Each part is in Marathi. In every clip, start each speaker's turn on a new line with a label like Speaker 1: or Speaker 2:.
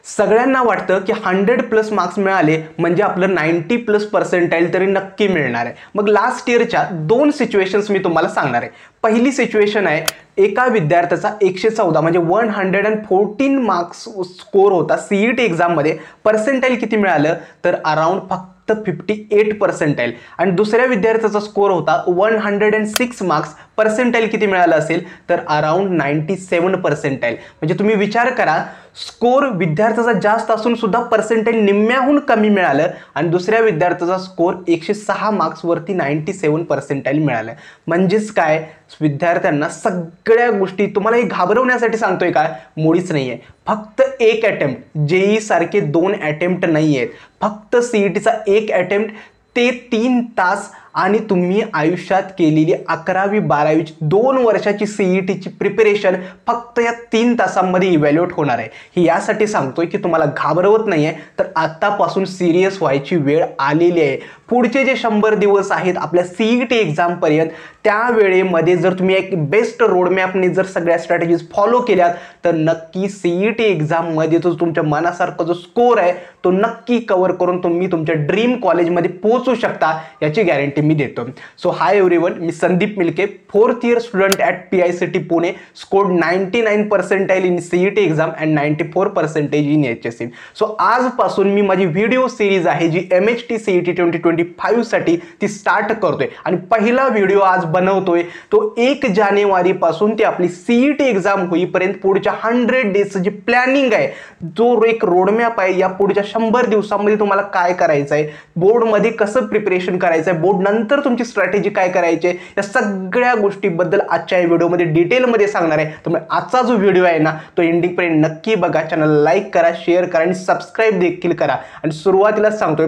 Speaker 1: सगळ्यांना वाटतं की 100+ मार्क्स मिळाले म्हणजे आपलं 90+ पर्सेंटाईल तरी नक्की मिळणार आहे। मग लास्ट इयरच्या 2 सिच्युएशन्स मी तुम्हाला सांगणार आहे। पहिली सिच्युएशन आहे, एका विद्यार्थ्याचा 114 म्हणजे 114 मार्क्स स्कोर होता सीईटी एक्झाममध्ये, पर्सेंटाईल किती मिळालं तर अराउंड फक्त 58 पर्सेंटाईल। आणि दुसऱ्या विद्यार्थ्याचा स्कोर होता 106 मार्क्स, पर्सेंटाईल किती मिळालं असेल तर अराउंड 97 पर्सेंटाईल। म्हणजे तुम्ही विचार करा, स्कोर विद्यार्थ्याचा जास्त असून सुद्धा पर्सेंटाईल निम्म्याहून कमी मिळालं आणि दुसऱ्या विद्यार्थ्याचा स्कोर 106 मार्क्सवरती 97 पर्सेंटाईल मिळालं। म्हणजेच काय, विद्यार्थ्यांना सगळ्या गोष्टी, तुम्हाला हे घाबरवण्यासाठी सांगतोय का, मुळीच नाहीये। फक्त एक अटेम्प्ट, जेई सारखे 2 अटेम्प्ट नाही आहेत, फक्त सीईटीचा एक अटेम्प्ट, ते 3 तास आणि तुम्ही आयुष्यात केलेली 11वी 12वीची 2 वर्षाची सीईटीची प्रिपरेशन फक्त या 3 तासांमध्ये इव्हॅल्युएट होणार आहे। ही यासाठी सांगतोय की तुम्हाला घाबरवत नाहीये, तर आतापासून सिरियस व्हायची वेळ आलेली आहे। पुढचे जे 100 दिवस आहेत आपल्या सीईटी एक्झाम पर्यंत, त्या वेळेमध्ये जर तुम्ही एक बेस्ट रोडमॅपने जर सगळ्या स्ट्रॅटेजीज फॉलो केल्यात तर नक्की सीईटी एक्झाममध्ये जो तुमच्या मनासारखा जो स्कोर आहे तो नक्की कव्हर करून तुम्ही तुमच्या ड्रीम कॉलेजमध्ये पोहोचू शकता, याची गॅरंटी मी देतो। सो हाय एव्हरीवन, मी Sandeep Milke, 4th year student at PICT Pune, scored 99 percentile in CET exam and 94 percentage in HSC। सो आजपासून मी माझी व्हिडिओ सिरीज आहे जी MHT CET 2025 साठी ती स्टार्ट करतोय आणि पहिला व्हिडिओ आज बनवतोय तो 1 जानेवारी पासून ते आपली सीईटी एक्झाम होईपर्यंत पुढच्या 100 डेजचं जे प्लॅनिंग आहे, जो एक रोडमॅप आहे, या पुढच्या 100 दिवसांमध्ये तुम्हाला काय करायचं आहे, बोर्डमध्ये कसं प्रिपरेशन करायचं आहे, बोर्ड नंतर तुमची स्ट्रॅटेजी काय करायची आहे, या सगळ्या गोष्टीबद्दल आजच्या या व्हिडिओमध्ये डिटेलमध्ये सांगणार आहे। त्यामुळे आजचा जो व्हिडिओ आहे ना तो एंडिंगपर्यंत नक्की बघा, चॅनल लाईक करा, शेअर करा आणि सबस्क्राईब देखील करा। आणि सुरुवातीला सांगतोय,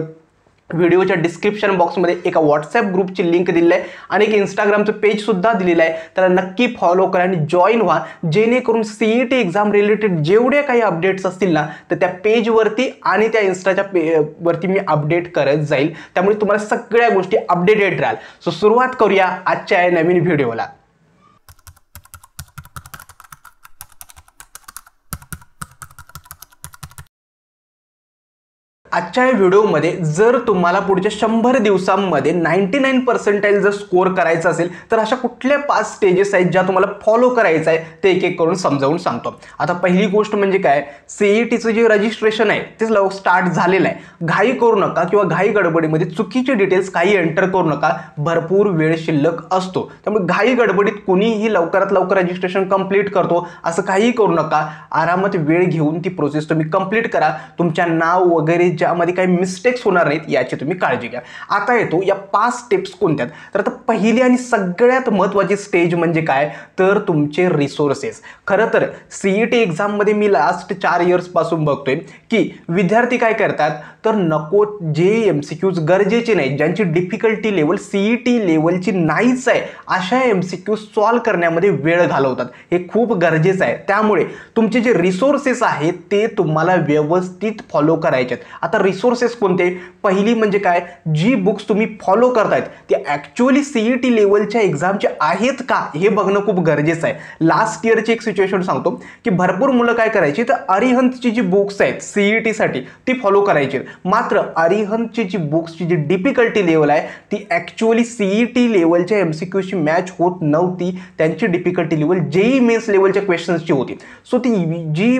Speaker 1: व्हिडिओच्या डिस्क्रिप्शन बॉक्समध्ये एका व्हॉट्सॲप ग्रुपची लिंक दिलेली आहे आणि एक इंस्टाग्रामचं पेज सुद्धा दिलेलं आहे, त्याला नक्की फॉलो करा आणि जॉईन व्हा, जेणेकरून सीईटी एक्झाम रिलेटेड जेवढे काही अपडेट्स असतील ना तर त्या पेजवरती आणि त्या इंस्टाच्या वरती मी अपडेट करत जाईल, त्यामुळे तुम्हाला सगळ्या गोष्टी अपडेटेड राहाल। सो सुरुवात करूया आजच्या या नवीन व्हिडिओला। आजच्या व्हिडिओमध्ये जर तुम्हाला पुढच्या 100 दिवसांमध्ये 99 पर्सेंटाईल जर स्कोर करायचा असेल तर अशा कुठल्या 5 स्टेजेस आहेत ज्या तुम्हाला फॉलो करायचं आहे ते एक एक करून समजावून सांगतो। आता पहिली गोष्ट म्हणजे काय, सीईटीचं जे रजिस्ट्रेशन आहे ते स्टार्ट झालेलं आहे। घाई करू नका किंवा घाई गडबडीमध्ये चुकीचे डिटेल्स काही एंटर करू नका, भरपूर वेळ शिल्लक असतो, त्यामुळे घाई गडबडीत कुणीही लवकरात लवकर रजिस्ट्रेशन कंप्लीट करतो असं काही करू नका। आरामात वेळ घेऊन ती प्रोसेस तुम्ही कंप्लीट करा, तुमच्या नाव वगैरे ज्यामध्ये काही मिस्टेक्स होणार नाहीत याची तुम्ही काळजी घ्या। आता येतो या 5 स्टेप्स कोणत्या, तर आता पहिली आणि सगळ्यात महत्त्वाची स्टेज म्हणजे काय तर तुमचे रिसोर्सेस। खरं तर सीईटी एक्झाममध्ये मी लास्ट 4 इयर्स पासून बघतोय की विद्यार्थी काय करतात तर नको जे MCQs गरजेचे नाहीत, ज्यांची डिफिकल्टी लेवल सीईटी लेवलची नाहीच आहे, अशा MCQs सॉल्व करण्यामध्ये वेळ घालवतात। हे खूप गरजेचं आहे, त्यामुळे तुमचे जे रिसोर्सेस आहेत ते तुम्हाला व्यवस्थित फॉलो करायचे आहेत। आता रिसोर्सेस कोणते, पहिली म्हणजे काय, जी बुक्स तुम्ही फॉलो करतायत ते ॲक्च्युअली सीईटी लेवलच्या एक्झामचे आहेत का हे बघणं खूप गरजेचं आहे। लास्ट इयरची एक सिच्युएशन सांगतो की भरपूर मुलं काय करायची तर अरिहंतची जी बुक्स आहेत सीईटीसाठी ती फॉलो करायची, मात्र अरिहंतची जी बुक्सची जी डिफिकल्टी लेवल आहे ती ॲक्च्युअली सीईटी लेवलच्या MCQशी मॅच होत नव्हती, त्यांची डिफिकल्टी लेवल जेई मेन्स लेवलच्या क्वेश्चन्सची होती। सो ती जी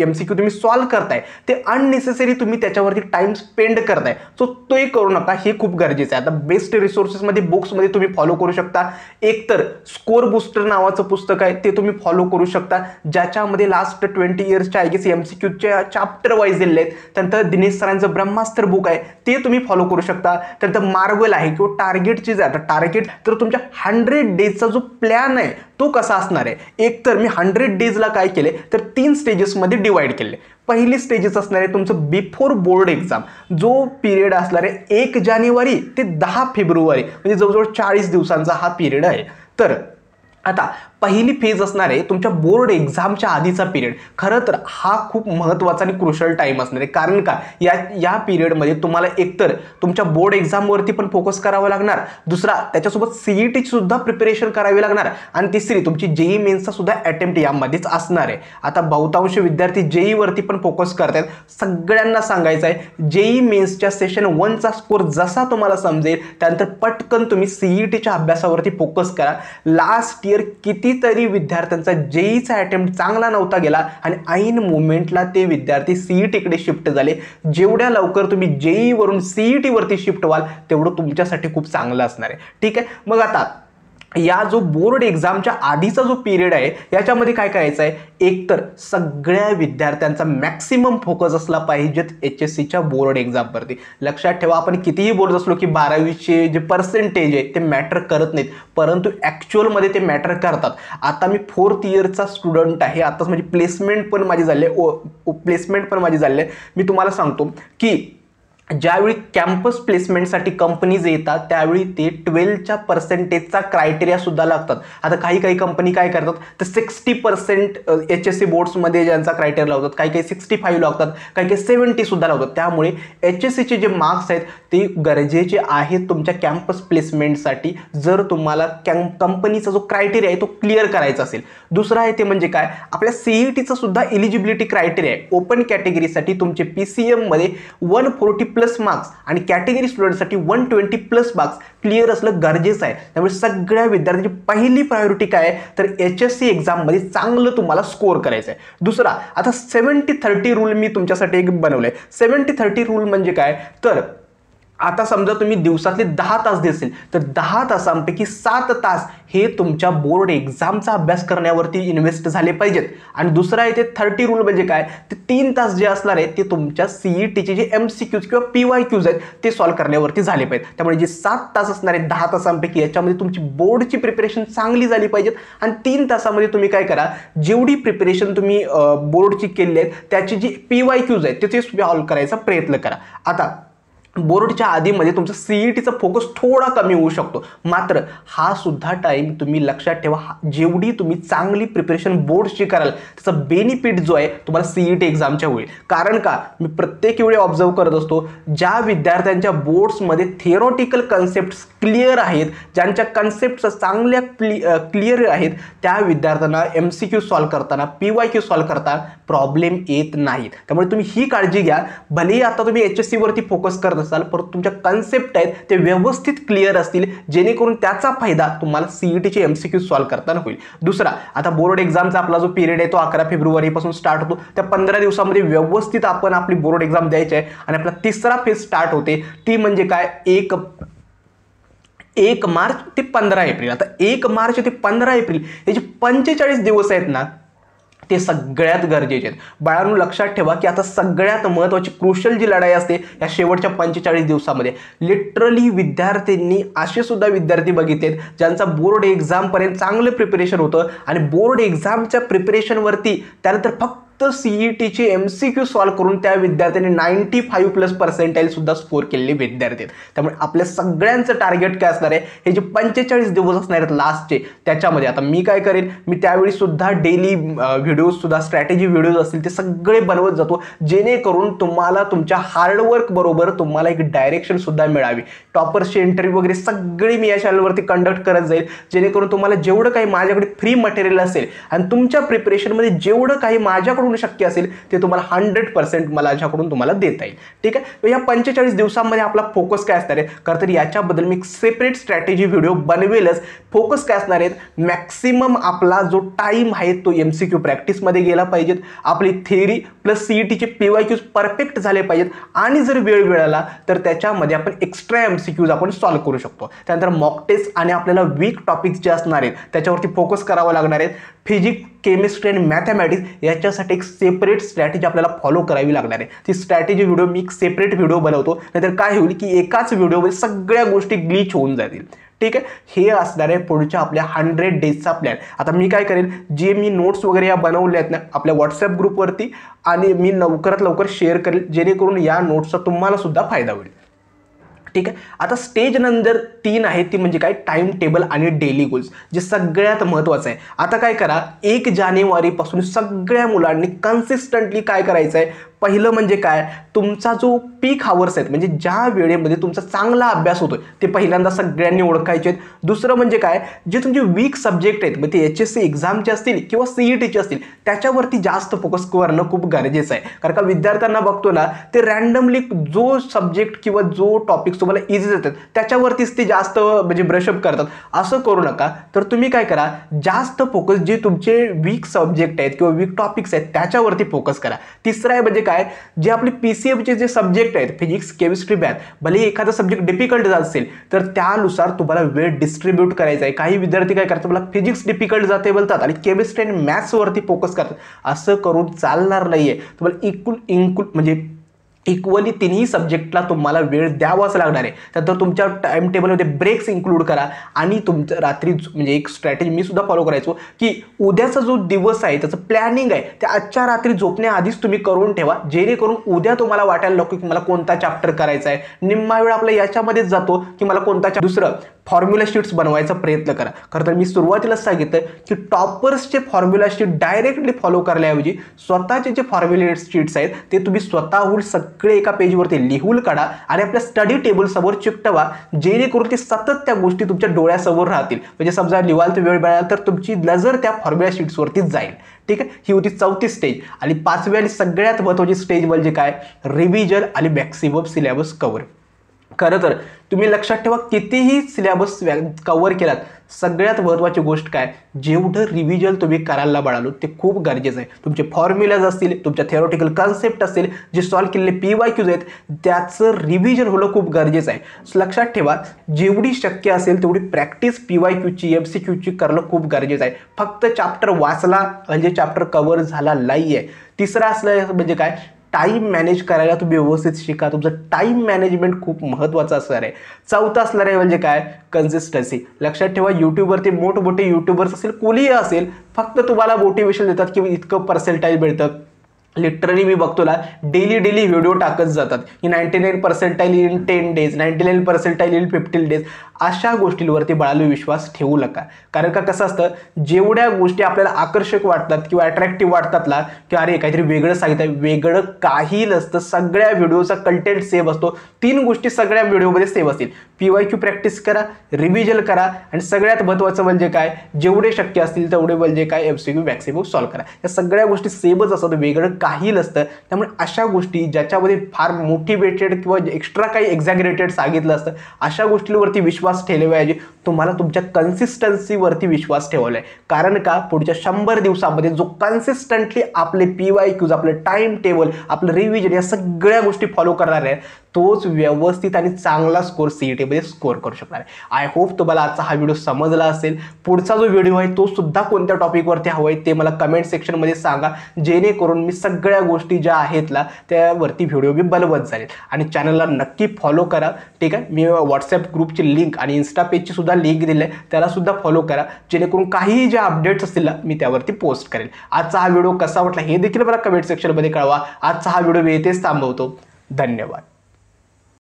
Speaker 1: MCQ तुम्ही सॉल्व करताय ते अननेसेसरी तुम्ही त्याच्यावरती टाइम स्पेंड करताय, सो ते करू नका, हे खूप गरजेचं आहे। आता बेस्ट रिसोर्सेसमध्ये बुक्समध्ये तुम्ही फॉलो करू शकता, एकतर स्कोर बूस्टर नावाचं पुस्तक आहे ते तुम्ही फॉलो करू शकता, ज्याच्यामध्ये लास्ट 20 इयर्सच्या आय गेस MCQच्या चॅप्टर वाईज दिले आहेत। त्यानंतर दिनेश सरांचं ब्रह्मास्त्र बुक आहे ते तुम्ही फॉलो करू शकता। त्यानंतर मार्वल आहे किंवा टार्गेटची आता टार्गेट तर तुमच्या 100 डेजचा जो प्लॅन आहे तो कसा असणार आहे, एक तर मी 100 डेजला काय केले तर 3 स्टेजेसमध्ये डिवाइड केले। पहिली स्टेजेस असणार आहे तुमचं बिफोर बोर्ड एक्झाम, जो पिरियड असणार आहे 1 जानेवारी ते 10 फेब्रुवारी, म्हणजे जवळजवळ 40 दिवसांचा हा पिरियड आहे। तर आता पहिली फेज असणार आहे तुमच्या बोर्ड एक्झामच्या आधीचा पिरियड. खरं तर हा खूप महत्त्वाचा आणि क्रुशल टाईम असणार आहे. कारण का या पिरियडमध्ये तुम्हाला एकतर तुमच्या बोर्ड एक्झामवरती पण फोकस करावा लागणार, दुसरा त्याच्यासोबत CET सुद्धा प्रिपरेशन करावी लागणार, आणि तिसरी तुमची JEE मेन्सचा सुद्धा अटेम्प्ट यामध्येच असणार आहे. आता बहुतांश विद्यार्थी JEE वरती पण फोकस करतात. सगळ्यांना सांगायचं आहे JEE मेन्सच्या सेशन 1चा स्कोर जसा तुम्हाला समजेल त्यानंतर पटकन तुम्ही CETच्या अभ्यासावरती फोकस करा. लास्ट इयर कितीतरी विद्यार्थ्यांचा JEEचा अटेम्प्ट चांगला नव्हता गेला आणि ऐन मोमेंटला ते विद्यार्थी CETकडे शिफ्ट झाले. जेवढ्या लवकर तुम्ही JEE वरून CET वरती शिफ्ट व्हाल तेवढं तुमच्यासाठी खूप चांगलं असणार आहे. ठीक आहे, मग आता या जो बोर्ड एक्झामच्या आधीचा जो पिरियड आहे याच्यामध्ये काय करायचं आहे, एकतर सगळ्या विद्यार्थ्यांचा मॅक्सिमम फोकस असला पाहिजेत HSCच्या बोर्ड एक्झामवरती. लक्षात ठेवा, आपण कितीही बोलत असलो की 12वीचे जे पर्सेंटेज आहे ते मॅटर करत नाहीत, परंतु ॲक्च्युअलमध्ये ते मॅटर करतात. आता मी 4th इयरचा स्टुडंट आहे, आताच म्हणजे प्लेसमेंट पण माझी झाली आहे. मी तुम्हाला सांगतो की ज्यावेळी कॅम्पस प्लेसमेंटसाठी कंपनीज येतात त्यावेळी ते 12च्या पर्सेंटेजचा क्रायटेरिया सुद्धा लागतात. आता काही कंपनी काय करतात तर 60% HSC बोर्ड्समध्ये ज्यांचा क्रायटेरिया लावतात, काही 65 लावतात, काही 70 सुद्धा लावतात. त्यामुळे HSCचे जे मार्क्स आहेत ते गरजेचे आहेत तुमच्या कॅम्पस प्लेसमेंटसाठी, जर तुम्हाला कंपनीचा जो क्रायटेरिया आहे तो क्लिअर करायचा असेल. दुसरा आहे ते म्हणजे काय, आपल्या CETचा सुद्धा एलिजिबिलिटी क्रायटेरिया आहे. ओपन कॅटेगरीसाठी तुमचे PCM मध्ये 140+ मार्क्स आणि कॅटेगरी स्टुडंटसाठी 120+ मार्क्स क्लिअर असलं गरजेचं आहे. त्यामुळे सगळ्या विद्यार्थ्यांची पहिली प्रायोरिटी काय आहे तर HSC एक्झाममध्ये चांगलं तुम्हाला स्कोर करायचं आहे. दुसरा, आता 70-30 रूल मी तुमच्यासाठी एक बनवलंय. 70-30 रूल म्हणजे काय तर आता समजा तुम्ही दिवसातले 10 तास देतील तर 10 तासांपैकी 7 तास हे तुमच्या बोर्ड एक्झामचा अभ्यास करण्यावरती इन्व्हेस्ट झाले पाहिजेत. आणि दुसरा आहे ते 30 रूल म्हणजे काय, ते 3 तास जे असणार आहे ते तुमच्या CETचे जे MCQs किंवा PYQs आहेत ते सॉल्व्ह करण्यावरती झाले पाहिजेत. त्यामुळे जे 7 तास असणार आहेत 10 तासांपैकी याच्यामध्ये तुमची बोर्डची प्रिपरेशन चांगली झाली पाहिजेत. आणि 3 तासामध्ये तुम्ही काय करा, जेवढी प्रिपरेशन तुम्ही बोर्डची केली आहे त्याची जी PYQs आहेत ते सॉल्व्ह करायचा प्रयत्न करा. आता बोर्डच्या आधीमध्ये तुमचा CETचा फोकस थोडा कमी होऊ शकतो, मात्र हा सुद्धा टाइम तुम्ही लक्षात ठेवा. जेवढी तुम्ही चांगली प्रिपरेशन बोर्डची कराल त्याचा बेनिफिट जो आहे तुम्हाला CET एक्झामच्या होईल. कारण का मी प्रत्येक वेळी ऑब्झर्व करत असतो, ज्या विद्यार्थ्यांच्या बोर्ड्समध्ये थिअरॉटिकल कन्सेप्ट क्लिअर आहेत, ज्यांच्या कन्सेप्ट चांगल्या क्लिअर आहेत, त्या विद्यार्थ्यांना MCQ सॉल्व्ह करताना PYQ सॉल्व्ह करताना प्रॉब्लेम येत नाहीत. त्यामुळे तुम्ही ही काळजी घ्या. भलेही आता तुम्ही HSC वरती फोकस करत असाल परंतु तुमच्या कन्सेप्ट आहेत ते व्यवस्थित क्लिअर असतील, जेणेकरून त्याचा फायदा तुम्हाला CETचे MCQ सॉल्व्ह करताना होईल. दुसरा, आता बोर्ड एक्झामचा आपला जो पिरियड आहे तो 11 फेब्रुवारीपासून स्टार्ट होतो. त्या 15 दिवसामध्ये व्यवस्थित आपण आपली बोर्ड एक्झाम द्यायची आहे. आणि आपला तिसरा फेज स्टार्ट होते, ती म्हणजे काय, 1 मार्च ते 15 एप्रिल. आता 1 मार्च ते 15 एप्रिल हे जे 45 दिवस आहेत ना ते सगळ्यात गरजेचे आहेत. बाळांनो लक्षात ठेवा की आता सगळ्यात महत्त्वाची क्रुशल जी लढाई असते या शेवटच्या 45 दिवसामध्ये. लिटरली विद्यार्थ्यांनी असे सुद्धा विद्यार्थी बघितलेत ज्यांचा बोर्ड एक्झामपर्यंत चांगलं प्रिपरेशन होतं आणि बोर्ड एक्झामच्या प्रिपरेशनवरती त्यानंतर फक्त CETचे MCQ सॉल्व्ह करून त्या विद्यार्थ्यांनी 95+ पर्सेंटाईल सुद्धा स्कोर केलेले विद्यार्थी आहेत. त्यामुळे आपल्या सगळ्यांचं टार्गेट काय असणार आहे, हे जे 45 दिवस असणार आहेत लास्टचे त्याच्यामध्ये आता मी काय करेन, मी त्यावेळी सुद्धा डेली व्हिडिओज सुद्धा स्ट्रॅटेजी व्हिडिओज असतील ते सगळे बनवत जातो, जेणेकरून तुम्हाला तुमच्या हार्डवर्क बरोबर तुम्हाला एक डायरेक्शन सुद्धा मिळावी. टॉपर्सची इंटरव्ह्यू वगैरे सगळी मी या चॅनलवरती कंडक्ट करत जाईल, जेणेकरून तुम्हाला जेवढं काही माझ्याकडे फ्री मटेरियल असेल आणि तुमच्या प्रिपरेशनमध्ये जेवढं काही माझ्याकडून शक्य असेल ते तुम्हाला 100% माझ्याकडून तुम्हाला देता येईल. ठीक आहे, या 45 दिवसांमध्ये आपला फोकस काय असणार आहे, खरं तर याच्याबद्दल मी एक सेपरेट स्ट्रॅटेजी व्हिडिओ बनवेलच. फोकस काय असणार आहेत, मॅक्सिमम आपला जो टाइम आहे तो MCQ प्रॅक्टिसमध्ये गेला पाहिजेत, आपली थेअरी प्लस CETचे PYQs परफेक्ट झाले पाहिजेत आणि जर वेळ मिळाला तर त्याच्यामध्ये आपण एक्स्ट्रा MCQs आपण सॉल्व्ह करू शकतो. त्यानंतर मॉक टेस्ट आणि आपल्याला वीक टॉपिक्स जे असणार आहेत त्याच्यावरती फोकस करावं लागणार आहेत. फिजिक्स, केमिस्ट्री आणि मॅथमॅटिक्स याच्यासाठी एक सेपरेट स्ट्रॅटेजी आपल्याला फॉलो करावी लागणार आहे. ती स्ट्रॅटेजी व्हिडिओ मी एक सेपरेट व्हिडिओ बनवतो, नाहीतर काय होईल की एकाच व्हिडिओमध्ये सगळ्या गोष्टी ग्लिच होऊन जातील. ठीक आहे, हे असणार आहे पुढच्या आपल्या 100 डेजचा प्लॅन. आता मी काय करेन, जे मी नोट्स वगैरे या बनवले आहेत ना आपल्या व्हॉट्सअप ग्रुपवरती आणि मी लवकरात लवकर शेअर करेल, जेणेकरून या नोट्सचा तुम्हाला सुद्धा फायदा होईल. ठीक आहे. आता स्टेज नंबर 3 आहे ती म्हणजे काय, टाइम टेबल आणि डेली गोल्स, जे सगळ्यात महत्त्वाचं आहे. आता काय करा, 1 जानेवारीपासून सगळ्या मुलांनी कन्सिस्टंटली काय करायचं आहे, पहिलं म्हणजे काय, तुमचा जो पीक हावर्स आहेत म्हणजे ज्या वेळेमध्ये तुमचा चांगला अभ्यास होतोय ते पहिल्यांदा सगळ्यांनी ओळखायचे आहेत. दुसरं म्हणजे काय, जे तुमचे वीक सब्जेक्ट आहेत मग ते HSC एक्झामचे असतील किंवा CETचे असतील त्याच्यावरती जास्त फोकस करणं खूप गरजेचं आहे. कारण का विद्यार्थ्यांना बघतो ना, ते रँडमली जो सब्जेक्ट किंवा जो टॉपिक तुम्हाला इझी जातात त्याच्यावरतीच ते जास्त म्हणजे ब्रशअप करतात. असं करू नका. तर तुम्ही काय करा, जास्त फोकस जे तुमचे वीक सब्जेक्ट आहेत किंवा वीक टॉपिक्स आहेत त्याच्यावरती फोकस करा. तिसरं आहे म्हणजे काय, जे आपले PCMचे जे सब्जेक्ट आहेत फिजिक्स, केमिस्ट्री, मॅथ, भले एखादा सब्जेक्ट डिफिकल्ट असेल तर त्यानुसार तुम्हाला वेळ डिस्ट्रीब्यूट करायचा आहे. काही विद्यार्थी काय करतात, मला फिजिक्स डिफिकल्ट जाते बोलतात आणि केमिस्ट्री आणि मॅथ्सवरती फोकस करतात. असं करून चालणार नाहीये. तुम्हाला म्हणजे इक्वली तिन्ही सब्जेक्टला तुम्हाला वेळ द्यावाच लागणार आहे. त्यानंतर तुमच्या टाइम टेबलमध्ये ब्रेक्स इन्क्लूड करा आणि तुमचं रात्री म्हणजे एक स्ट्रॅटेजी मी सुद्धा फॉलो करायचो की उद्याचा जो दिवस आहे त्याचं प्लॅनिंग आहे ते आजच्या रात्री झोपण्याआधीच तुम्ही करून ठेवा, जेणेकरून उद्या तुम्हाला वाटायला नको की मला कोणता चॅप्टर करायचा आहे. निम्मा वेळ आपला याच्यामध्येच जातो की मला कोणता. दुसरं, फॉर्म्युला शीट्स बनवायचा प्रयत्न करा. खरं तर मी सुरुवातीलाच सांगितलं की टॉपर्सचे फॉर्म्युला शीट डायरेक्टली फॉलो करण्याऐवजी स्वतःचे जे फॉर्म्युला शीट्स आहेत ते तुम्ही स्वतःहून सगळे एका पेजवरती लिहून काढा आणि आपल्या स्टडी टेबल समोर चिकटवा, जेणेकरून ते सतत त्या गोष्टी तुमच्या डोळ्यासमोर राहतील. म्हणजे समजा निवांत वेळ मिळाला तर तुमची नजर त्या फॉर्म्युला शीट्सवरतीच जाईल. ठीक आहे. ही होती 4थी स्टेज. आणि 5वी आणि सगळ्यात महत्त्वाची स्टेज म्हणजे काय, रिव्हिजन आणि मॅक्सिमम सिलेबस कव्हर. खरं तर तुम्ही लक्षात ठेवा, कितीही सिलेबस कव्हर केलात, सगळ्यात महत्त्वाची गोष्ट काय, जेवढं रिव्हिजन तुम्ही करायला मिळालो ते खूप गरजेचं आहे. तुमचे फॉर्म्युलाज असतील, तुमच्या थिओरिटिकल कन्सेप्ट असतील, जे सॉल्व्ह केलेले PYQs आहेत त्याचं रिव्हिजन होणं खूप गरजेचं आहे. लक्षात ठेवा, जेवढी शक्य असेल तेवढी प्रॅक्टिस PYQची MCQची करणं खूप गरजेचं आहे. फक्त चॅप्टर वाचला म्हणजे चॅप्टर कव्हर झाला नाही आहे. तिसरं असलं म्हणजे काय, टाईम मॅनेज करायला तुम्ही व्यवस्थित शिका. तुमचं टाईम मॅनेजमेंट खूप महत्त्वाचं असणार आहे. चौथं असणार आहे म्हणजे काय, कन्सिस्टन्सी. लक्षात ठेवा, यूट्यूबवरती मोठमोठे यूट्यूबर्स असेल, कोणीही असेल, फक्त तुम्हाला मोटिवेशन देतात की इतकं पर्सेंटाईल मिळतं. लिटरली मी बघतो ना, डेली व्हिडिओ टाकत जातात की 99 percentile in 10 days, 99 percentile in 15 days. अशा गोष्टींवरती बाळाला विश्वास ठेवू नका. कारण का कसं असतं, जेवढ्या गोष्टी आपल्याला आकर्षक वाटतात किंवा अट्रॅक्टिव्ह वाटतात ना, की अरे काहीतरी वेगळं सांगितलं, वेगळं काही नसतं. सगळ्या व्हिडिओचा कंटेंट सेम असतो. 3 गोष्टी सगळ्या व्हिडिओमध्ये सेम असतील. PYQ प्रॅक्टिस करा, रिव्हिजन करा आणि सगळ्यात महत्त्वाचं म्हणजे काय, जेवढे शक्य असतील तेवढे म्हणजे काय MCQ मॅक्सिमम सॉल्व्ह करा. या सगळ्या गोष्टी सेमच असतात, वेगळं काही नसतं. त्यामुळे अशा गोष्टी ज्याच्यामध्ये फार मोटिवेटेड किंवा एक्स्ट्रा काही एक्झॅगरेटेड सांगितलं असतं अशा गोष्टींवरती विश्वास ठेवण्याऐवजी तुम्हाला तुमच्या कन्सिस्टन्सीवरती विश्वास ठेवला आहे. कारण का, पुढच्या 100 दिवसामध्ये जो कन्सिस्टंटली आपले PYQs, आपलं टाइम टेबल, आपलं रिव्हिजन या सगळ्या गोष्टी फॉलो करणार आहे तोच व्यवस्थित आणि चांगला स्कोर CETमध्ये स्कोर करू शकणार आहे. आय होप तुम्हाला आजचा हा व्हिडिओ समजला असेल. पुढचा जो व्हिडिओ आहे तो सुद्धा कोणत्या टॉपिकवरती हवा आहे ते मला कमेंट सेक्शनमध्ये सांगा, जेणेकरून मी सगळ्या गोष्टी ज्या आहेत ना त्यावरती व्हिडिओ मी बनवत जाईल. आणि चॅनलला नक्की फॉलो करा. ठीक आहे. मी व्हॉट्सॲप ग्रुपची लिंक आणि इन्स्टा पेजची सुद्धा लिंक दिली आहे, त्याला सुद्धा फॉलो करा, जेणेकरून काहीही ज्या अपडेट्स असतील ना मी त्यावरती पोस्ट करेल. आजचा हा व्हिडिओ कसा वाटला हे देखील मला कमेंट सेक्शनमध्ये कळवा. आजचा हा व्हिडिओ मी इथेच थांबवतो. धन्यवाद.